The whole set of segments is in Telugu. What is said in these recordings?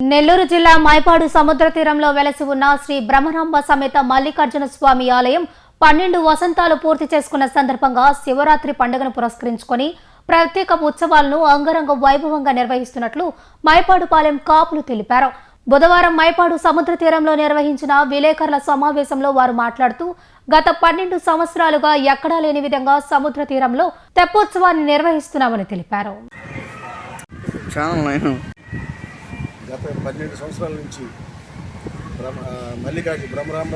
నెల్లూరు జిల్లా మైపాడు సముద్ర తీరంలో వెలసి ఉన్న శ్రీ బ్రహ్మరాంబ సమేత మల్లికార్జున స్వామి ఆలయం 12 వసంతాలు పూర్తి చేసుకున్న సందర్భంగా శివరాత్రి పండుగను పురస్కరించుకొని ప్రత్యేక ఉత్సవాలను అంగరంగ వైభవంగా నిర్వహిస్తున్నట్లు మైపాడుపాలెం కాపులు తెలిపారు. బుధవారం మైపాడు సముద్ర తీరంలో నిర్వహించిన విలేకరుల సమావేశంలో వారు మాట్లాడుతూ గత 12 సంవత్సరాలుగా ఎక్కడా లేని విధంగా సముద్ర తీరంలో తెప్పోత్సవాన్ని నిర్వహిస్తున్నామని తెలిపారు. గత 12 సంవత్సరాల నుంచి బ్రహ్మరాంబ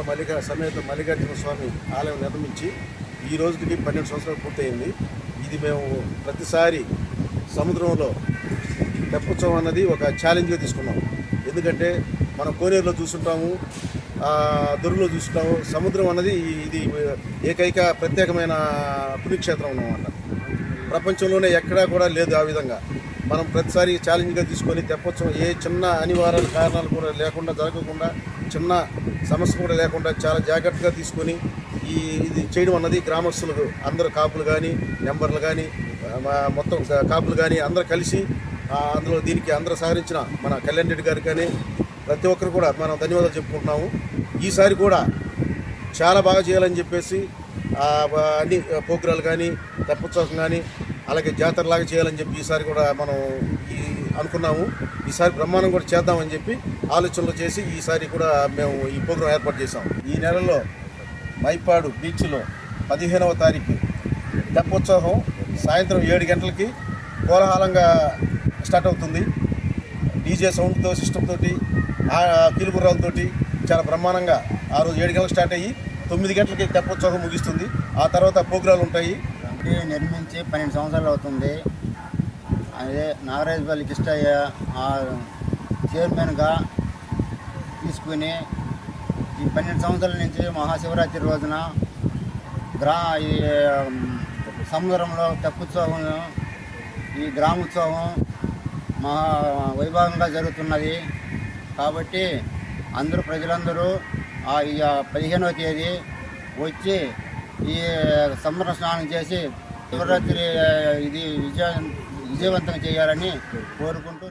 సమేత మల్లికార్జున స్వామి ఆలయం నిర్మించి ఈ రోజుకి 12 సంవత్సరాలు పూర్తయింది. ఇది మేము ప్రతిసారి సముద్రంలో తెప్పోత్సవం అన్నది ఒక ఛాలెంజ్గా తీసుకున్నాం. ఎందుకంటే మనం కోనేరులో చూస్తుంటాము, దొరులో చూస్తుంటాము. సముద్రం అన్నది ఇది ఏకైక ప్రత్యేకమైన పుణ్యక్షేత్రం అన్నమాట. ప్రపంచంలోనే ఎక్కడా కూడా లేదు ఆ విధంగా. మనం ప్రతిసారి ఛాలెంజ్గా తీసుకొని తెప్పోత్సవం ఏ చిన్న అనివార్య కారణాలు కూడా లేకుండా జరగకుండా, చిన్న సమస్య కూడా లేకుండా చాలా జాగ్రత్తగా తీసుకొని ఇది చేయడం అన్నది గ్రామస్తులకు అందరూ కాపులు కానీ, నెంబర్లు కానీ, మొత్తం కాపులు కానీ అందరూ కలిసి అందులో దీనికి అందరూ సహకరించిన మన కళ్యాణ్ రెడ్డి గారికి కానీ ప్రతి ఒక్కరు కూడా మనం ధన్యవాదాలు చెప్పుకుంటున్నాము. ఈసారి కూడా చాలా బాగా చేయాలని చెప్పేసి అన్ని ప్రోగ్రాలు కానీ, తెప్పోత్సవం కానీ, అలాగే జాతరలాగా చేయాలని చెప్పి ఈసారి కూడా మనం అనుకున్నాము. ఈసారి బ్రహ్మాండం కూడా చేద్దామని చెప్పి ఆలోచనలు చేసి ఈసారి కూడా మేము ఈ ప్రోగ్రాం ఏర్పాటు చేసాం. ఈ నెలలో మైపాడు బీచ్లో 15వ తారీఖు తెప్పోత్సవం సాయంత్రం 7 గంటలకి కోలాహలంగా స్టార్ట్ అవుతుంది. డీజే సౌండ్తో, సిస్టంతో, కీలుగుర్రాలతో చాలా బ్రహ్మాండంగా ఆ రోజు 7 గంటలకు స్టార్ట్ అయ్యి 9 గంటలకి తెప్పోత్సవం ముగిస్తుంది. ఆ తర్వాత ప్రోగ్రాలు ఉంటాయి. నిర్మించి 12 సంవత్సరాలు అవుతుంది. అదే నాగరాజపల్లి కిష్టయ్య చైర్మన్గా తీసుకుని ఈ 12 సంవత్సరాల నుంచి మహాశివరాత్రి రోజున ఈ సముద్రంలో తెప్పోత్సవం, ఈ గ్రామోత్సవం మహా వైభవంగా జరుగుతున్నది. కాబట్టి ప్రజలందరూ 15వ తేదీ వచ్చి ఈ సముద్ర స్నానం చేసి శివరాత్రి ఇది విజయవంతం చేయాలని కోరుకుంటూ